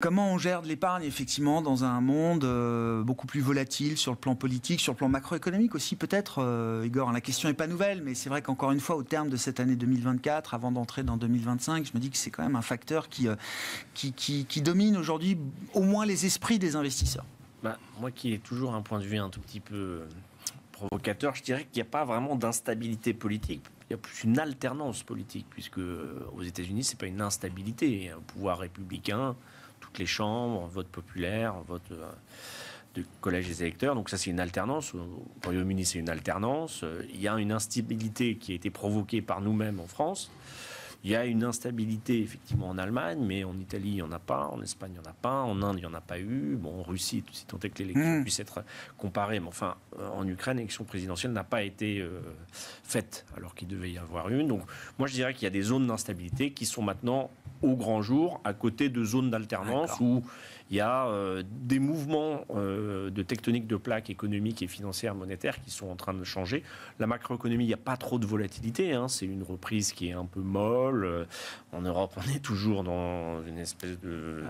Comment on gère de l'épargne, effectivement, dans un monde beaucoup plus volatile sur le plan politique, sur le plan macroéconomique aussi, peut-être, Igor. La question n'est pas nouvelle, mais c'est vrai qu'encore une fois, au terme de cette année 2024, avant d'entrer dans 2025, je me dis que c'est quand même un facteur qui domine aujourd'hui au moins les esprits des investisseurs. Moi qui ai toujours un point de vue un tout petit peu provocateur, je dirais qu'il n'y a pas vraiment d'instabilité politique. Il y a plus une alternance politique, puisque aux États-Unis, c'est pas une instabilité. Il y a un pouvoir républicain, toutes les chambres, vote populaire, vote de collège des électeurs. Donc ça, c'est une alternance. Au Royaume-Uni, c'est une alternance. Il y a une instabilité qui a été provoquée par nous-mêmes en France. Il y a une instabilité, effectivement, en Allemagne, mais en Italie, il n'y en a pas. En Espagne, il n'y en a pas. En Inde, il n'y en a pas eu. Bon, en Russie, si tant est que l'élection puisse être comparée. Mais enfin, en Ukraine, l'élection présidentielle n'a pas été faite, alors qu'il devait y avoir une. Donc, moi, je dirais qu'il y a des zones d'instabilité qui sont maintenant au grand jour, à côté de zones d'alternance où il y a des mouvements de tectonique de plaques économiques et financières, monétaires qui sont en train de changer. La macroéconomie, il n'y a pas trop de volatilité. C'est une reprise qui est un peu molle. En Europe, on est toujours dans une espèce de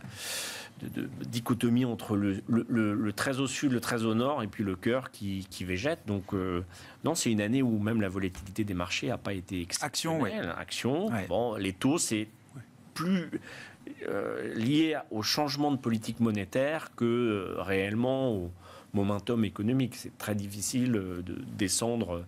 dichotomie entre le très au sud, le très au nord, et puis le cœur qui végète. Donc, non, c'est une année où même la volatilité des marchés n'a pas été exceptionnelle. Action. Bon, les taux, c'est plus lié au changement de politique monétaire que réellement au momentum économique. C'est très difficile de descendre.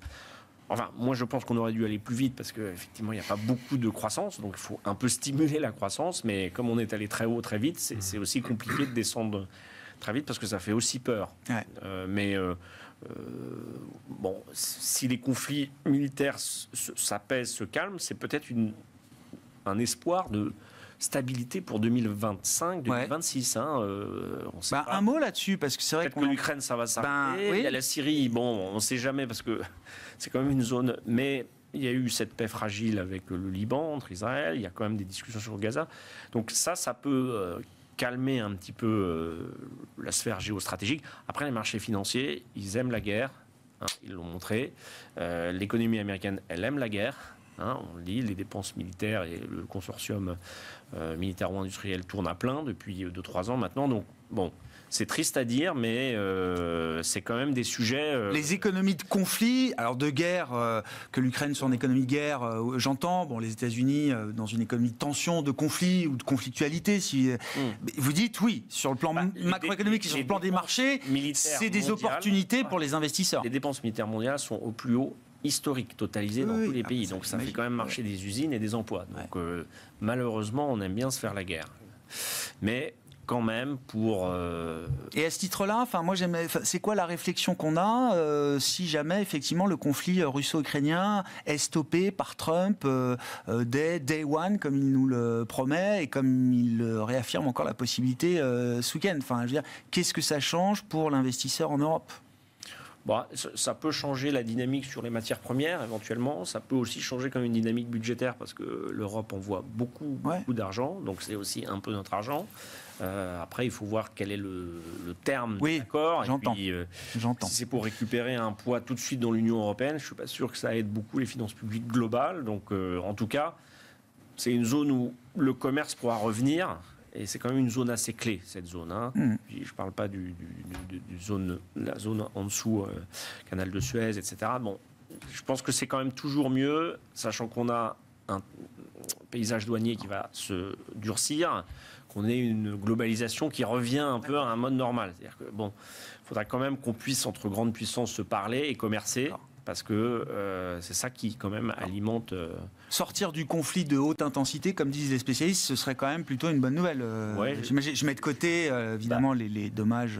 Enfin, moi, je pense qu'on aurait dû aller plus vite parce qu'effectivement, il n'y a pas beaucoup de croissance. Donc, il faut un peu stimuler la croissance. Mais comme on est allé très haut, très vite, c'est aussi compliqué de descendre très vite parce que ça fait aussi peur. Bon, si les conflits militaires s'apaisent, se calment, c'est peut-être un espoir de stabilité pour 2025, 2026. On sait pas. Un mot là-dessus, parce que c'est vrai que l'Ukraine, ça va s'arrêter. Il y a la Syrie, bon, on ne sait jamais, parce que c'est quand même une zone... Mais il y a eu cette paix fragile avec le Liban, entre Israël, il y a quand même des discussions sur Gaza. Donc ça peut calmer un petit peu la sphère géostratégique. Après, les marchés financiers, ils aiment la guerre, ils l'ont montré. L'économie américaine, elle aime la guerre. On le dit, les dépenses militaires et le consortium militaire ou industriel tournent à plein depuis 2-3 ans maintenant. Donc, bon, c'est triste à dire, mais c'est quand même des sujets... Les économies de conflit, alors de guerre, que l'Ukraine soit en économie de guerre, j'entends, bon, les États-Unis dans une économie de tension, de conflit ou de conflictualité, vous dites oui, sur le plan macroéconomique et sur le plan des marchés, c'est des opportunités pour les investisseurs. Les dépenses militaires mondiales sont au plus haut historique, totalisé dans tous les pays. Donc ça fait quand même marcher des usines et des emplois. Donc malheureusement, on aime bien se faire la guerre. Mais quand même pour... Et à ce titre-là, c'est quoi la réflexion qu'on a si jamais effectivement le conflit russo-ukrainien est stoppé par Trump dès Day One, comme il nous le promet et comme il réaffirme encore la possibilité ce week-end. Enfin, je veux dire, qu'est-ce que ça change pour l'investisseur en Europe ? Bon, ça peut changer la dynamique sur les matières premières, éventuellement. Ça peut aussi changer comme une dynamique budgétaire, parce que l'Europe envoie beaucoup d'argent. Donc, c'est aussi un peu notre argent. Après, il faut voir quel est le terme de l'accord. J'entends. Et puis, si c'est pour récupérer un poids tout de suite dans l'Union européenne, je ne suis pas sûr que ça aide beaucoup les finances publiques globales. Donc, en tout cas, c'est une zone où le commerce pourra revenir. Et c'est quand même une zone assez clé, cette zone. Je ne parle pas la zone en dessous, canal de Suez, etc. Bon, je pense que c'est quand même toujours mieux, sachant qu'on a un paysage douanier qui va se durcir, qu'on ait une globalisation qui revient un peu à un mode normal. C'est-à-dire que, bon, il faudra quand même qu'on puisse, entre grandes puissances, se parler et commercer. Parce que c'est ça qui, quand même, alimente... Sortir du conflit de haute intensité, comme disent les spécialistes, ce serait quand même plutôt une bonne nouvelle. Je mets de côté, évidemment, les dommages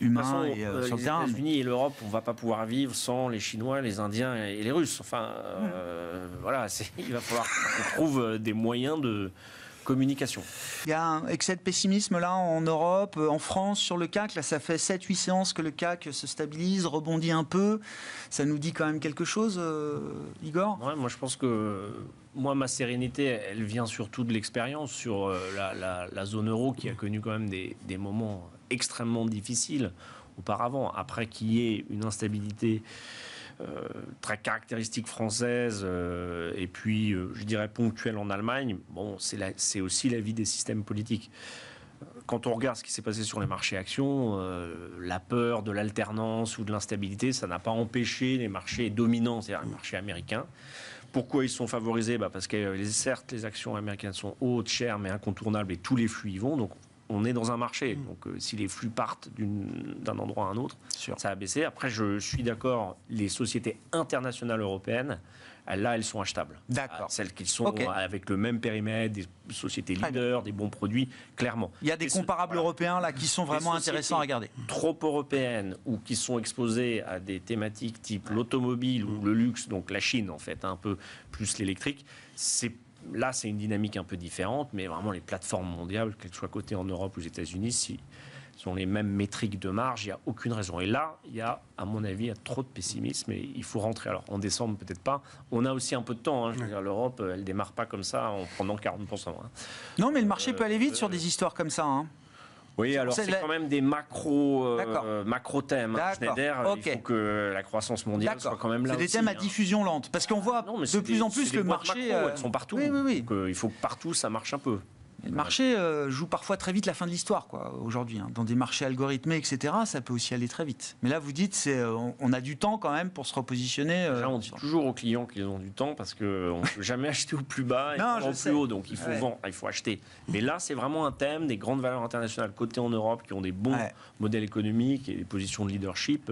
humains sur le terrain. Les États-Unis et l'Europe, on ne va pas pouvoir vivre sans les Chinois, les Indiens et les Russes. Enfin, voilà, il va falloir qu'on trouve des moyens de communication. Il y a un excès de pessimisme là en Europe, en France sur le CAC. Là, ça fait 7-8 séances que le CAC se stabilise, rebondit un peu. Ça nous dit quand même quelque chose, Igor ? Moi, je pense que ma sérénité, elle vient surtout de l'expérience sur la zone euro qui a connu quand même des moments extrêmement difficiles auparavant. Après qu'il y ait une instabilité très caractéristique française et puis, je dirais, ponctuelle en Allemagne, bon, c'est aussi la vie des systèmes politiques. quand on regarde ce qui s'est passé sur les marchés actions, la peur de l'alternance ou de l'instabilité, ça n'a pas empêché les marchés dominants, c'est-à-dire les marchés américains. Pourquoi ils sont favorisés ? Parce que certes, les actions américaines sont hautes, chères, mais incontournables, et tous les flux y vont. Donc, on est dans un marché. Donc, si les flux partent d'un endroit à un autre, ça a baissé. Après, je suis d'accord, les sociétés internationales européennes, là, elles sont achetables. D'accord. Celles qui sont avec le même périmètre, des sociétés leaders, des bons produits, clairement. Il y a des comparables européens là qui sont vraiment intéressants à regarder. Trop européennes ou qui sont exposées à des thématiques type l'automobile ou le luxe, donc la Chine en fait, un peu plus l'électrique, là, c'est une dynamique un peu différente, mais vraiment les plateformes mondiales, qu'elles soient cotées en Europe ou aux États-Unis, sont les mêmes métriques de marge, il n'y a aucune raison. Et là, à mon avis, il y a trop de pessimisme et il faut rentrer. Alors, en décembre, peut-être pas. On a aussi un peu de temps. Je veux dire, l'Europe, elle ne démarre pas comme ça en prenant 40%. Non, mais le marché peut aller vite sur des histoires comme ça. Oui, alors c'est quand même des macro thèmes. Schneider, il faut que la croissance mondiale soit quand même là. C'est des thèmes à diffusion lente. Parce qu'on voit de plus en plus le marché. Elles sont partout. Oui. Donc, il faut que partout, ça marche un peu. Le marché joue parfois très vite la fin de l'histoire, aujourd'hui. Dans des marchés algorithmés, etc., ça peut aussi aller très vite. Mais là, vous dites, on a du temps quand même pour se repositionner. Là, on dit toujours aux clients qu'ils ont du temps parce qu'on ne peut jamais acheter au plus bas et au plus haut. Donc, il faut vendre, il faut acheter. Mais là, c'est vraiment un thème des grandes valeurs internationales cotées en Europe qui ont des bons modèles économiques et des positions de leadership.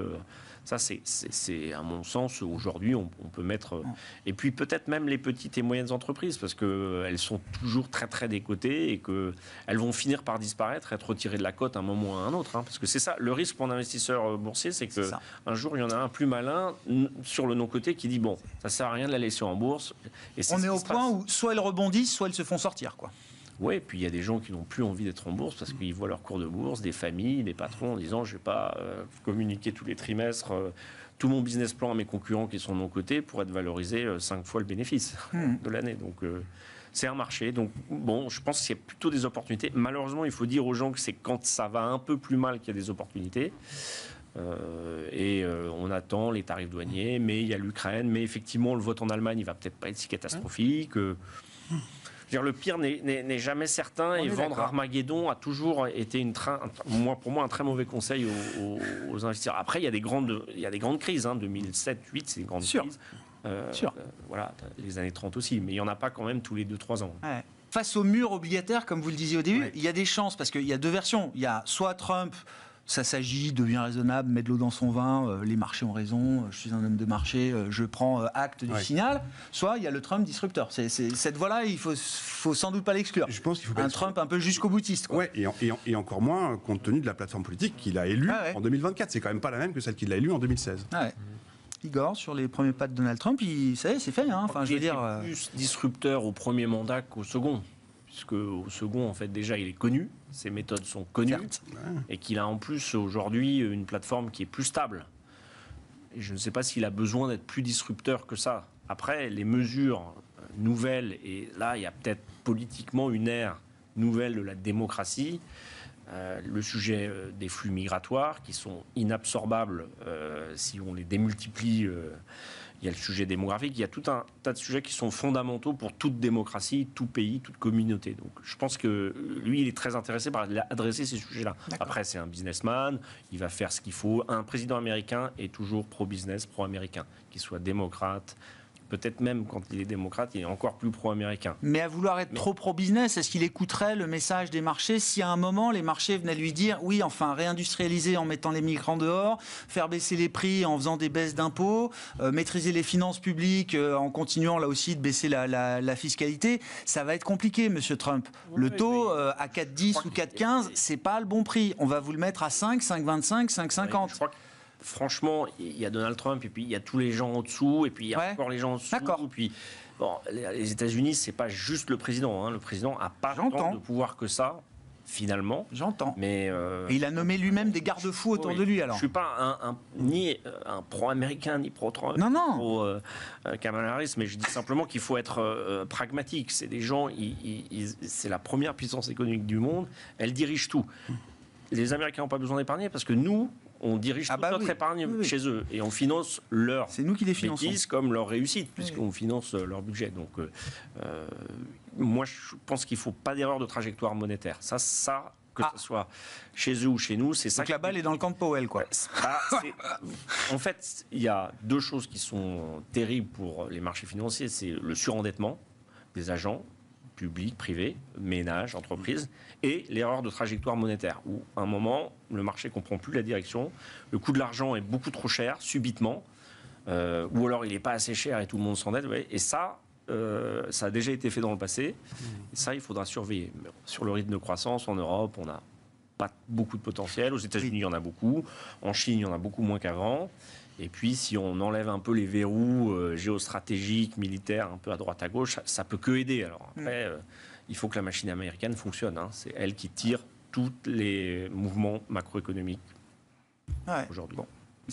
Ça, c'est à mon sens, aujourd'hui, on peut mettre... Et puis peut-être même les petites et moyennes entreprises, parce qu'elles sont toujours très, très décotées et qu'elles vont finir par disparaître, être retirées de la cote à un moment ou à un autre. Parce que c'est ça, le risque pour un investisseur boursier, c'est qu'un jour, il y en a un plus malin sur le non-coté qui dit, bon, ça ne sert à rien de la laisser en bourse. Et on est au point où soit elles rebondissent, soit elles se font sortir, Oui, puis il y a des gens qui n'ont plus envie d'être en bourse parce qu'ils voient leur cours de bourse, des familles, des patrons en disant je ne vais pas communiquer tous les trimestres tout mon business plan à mes concurrents qui sont de mon côté pour être valorisé 5 fois le bénéfice de l'année. Donc c'est un marché. Donc bon, je pense qu'il y a plutôt des opportunités. Malheureusement, il faut dire aux gens que c'est quand ça va un peu plus mal qu'il y a des opportunités. On attend les tarifs douaniers, mais il y a l'Ukraine. Mais effectivement, le vote en Allemagne, il ne va peut-être pas être si catastrophique. Le pire n'est jamais certain et vendre Armageddon a toujours été pour moi un très mauvais conseil aux investisseurs. Après, il y a des grandes crises. 2007, 2008, c'est des grandes crises. Voilà, les années 30 aussi. Mais il n'y en a pas quand même tous les 2-3 ans. Ouais. Face au mur obligataire, comme vous le disiez au début, il y a des chances parce qu'il y a deux versions. Il y a soit Trump... Ça s'agit, devient raisonnable, met de l'eau dans son vin, les marchés ont raison, je suis un homme de marché, je prends acte du signal. Soit il y a le Trump disrupteur. Cette voie-là, il faut sans doute pas l'exclure. Je pense qu'il faut pas un Trump un peu jusqu'au boutiste. Ouais, et encore moins compte tenu de la plateforme politique qu'il a élue en 2024. C'est quand même pas la même que celle qu'il a élue en 2016. Igor, sur les premiers pas de Donald Trump, ça y est, c'est fait. Je veux dire, plus disrupteur au premier mandat qu'au second. Puisque au second, en fait, déjà, il est connu, ses méthodes sont connues, et qu'il a en plus aujourd'hui une plateforme qui est plus stable. Et je ne sais pas s'il a besoin d'être plus disrupteur que ça. Après, les mesures nouvelles, et là, il y a peut-être politiquement une ère nouvelle de la démocratie, le sujet des flux migratoires qui sont inabsorbables si on les démultiplie. Il y a le sujet démographique, il y a tout un tas de sujets qui sont fondamentaux pour toute démocratie, tout pays, toute communauté. Donc je pense que lui, il est très intéressé par adresser ces sujets-là. Après, c'est un businessman, il va faire ce qu'il faut. Un président américain est toujours pro-business, pro-américain, qu'il soit démocrate. Peut-être même quand il est démocrate, il est encore plus pro-américain. Mais à vouloir être trop pro-business, est-ce qu'il écouterait le message des marchés si à un moment les marchés venaient lui dire oui, enfin réindustrialiser en mettant les migrants dehors, faire baisser les prix en faisant des baisses d'impôts, maîtriser les finances publiques en continuant là aussi de baisser la fiscalité, ça va être compliqué, monsieur Trump. Le taux à 4,10 ou 4,15, c'est pas le bon prix. On va vous le mettre à 5, 5,25, 5,50. Franchement, il y a Donald Trump et puis il y a tous les gens en dessous et puis il y a encore les gens en dessous. Et puis, bon, les États-Unis, c'est pas juste le président. Le président n'a pas tant de pouvoir que ça, finalement. J'entends. Mais et il a nommé lui-même des garde-fous autour de lui. Alors. Je suis pas ni un pro-américain ni pro-Trump, pro-Kamala Harris, mais je dis simplement qu'il faut être pragmatique. C'est des gens, c'est la première puissance économique du monde. Elle dirige tout. Les Américains n'ont pas besoin d'épargner parce que nous, on dirige toute notre épargne chez eux et on finance leur bêtises comme leur réussite puisqu'on finance leur budget. Donc moi je pense qu'il ne faut pas d'erreur de trajectoire monétaire. Ça que ce soit chez eux ou chez nous, c'est ça. Donc la balle est dans le camp de Powell, quoi. En fait, il y a deux choses qui sont terribles pour les marchés financiers. C'est le surendettement des agents publics, privés, ménages, entreprises, et l'erreur de trajectoire monétaire, où à un moment, le marché ne comprend plus la direction, le coût de l'argent est beaucoup trop cher, subitement, ou alors il n'est pas assez cher et tout le monde s'endette, et ça a déjà été fait dans le passé, et ça, il faudra surveiller. Sur le rythme de croissance, en Europe, on n'a pas beaucoup de potentiel, aux États-Unis, il y en a beaucoup, en Chine, il y en a beaucoup moins qu'avant. Et puis, si on enlève un peu les verrous géostratégiques, militaires, un peu à droite à gauche, ça peut que aider. Alors après, il faut que la machine américaine fonctionne. C'est elle qui tire tous les mouvements macroéconomiques aujourd'hui. Bon.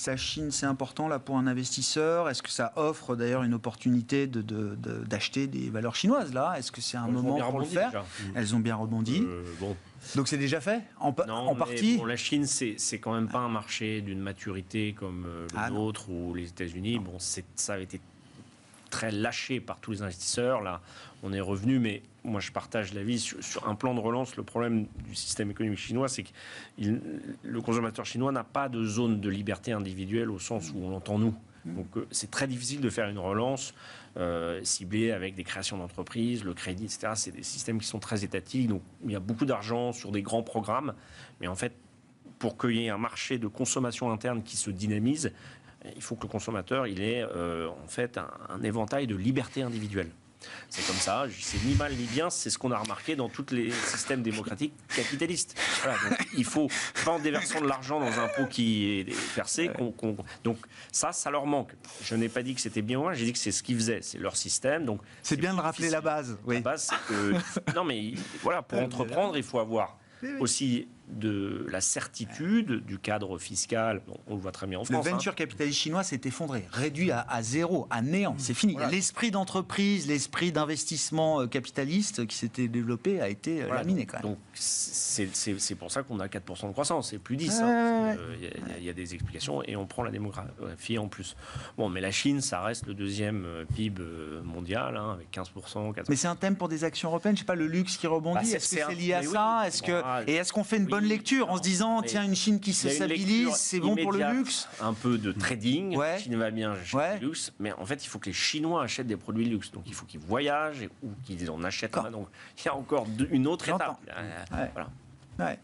La Chine, c'est important là pour un investisseur. Est-ce que ça offre d'ailleurs une opportunité d'acheter des valeurs chinoises là? Est-ce que c'est un moment pour le faire? Déjà. Elles ont bien rebondi. Bon. Donc c'est déjà fait en partie. Bon, la Chine, c'est quand même pas un marché d'une maturité comme le nôtre ou les États-Unis. Bon, ça avait été très lâché par tous les investisseurs. Là, on est revenu, mais moi je partage l'avis sur un plan de relance. Le problème du système économique chinois, c'est que le consommateur chinois n'a pas de zone de liberté individuelle au sens où on l'entend nous. Donc c'est très difficile de faire une relance ciblée avec des créations d'entreprises, le crédit, etc. C'est des systèmes qui sont très étatiques, donc il y a beaucoup d'argent sur des grands programmes, mais en fait, pour qu'il y ait un marché de consommation interne qui se dynamise, il faut que le consommateur il ait en fait un éventail de libertés individuelles. C'est comme ça, c'est ni mal ni bien, c'est ce qu'on a remarqué dans tous les systèmes démocratiques capitalistes. Voilà, donc il faut pas en déversant de l'argent dans un pot qui est percé. Donc ça leur manque. Je n'ai pas dit que c'était bien ou mal, j'ai dit que c'est ce qu'ils faisaient, c'est leur système. Donc c'est bien de rappeler la base. Oui. La base, c'est que non mais voilà, pour entreprendre, il faut avoir aussi de la certitude du cadre fiscal, on le voit très bien en France. Le venture capitaliste chinois s'est effondré, réduit à zéro, à néant, c'est fini. Voilà. L'esprit d'entreprise, l'esprit d'investissement capitaliste qui s'était développé a été laminé quand même. Donc c'est pour ça qu'on a 4% de croissance, c'est plus 10. Il y a des explications et on prend la démographie en plus. Bon, mais la Chine, ça reste le deuxième PIB mondial, avec 15%. 4%. Mais c'est un thème pour des actions européennes, je sais pas, le luxe qui rebondit, est-ce que c'est lié à ça? Et est-ce qu'on fait une bonne lecture en se disant tiens, une Chine qui se stabilise, c'est bon pour le luxe? Un peu de trading, Chine va bien acheter du luxe, mais en fait il faut que les Chinois achètent des produits de luxe, donc il faut qu'ils voyagent ou qu'ils en achètent. Donc il y a encore une autre étape. Voilà.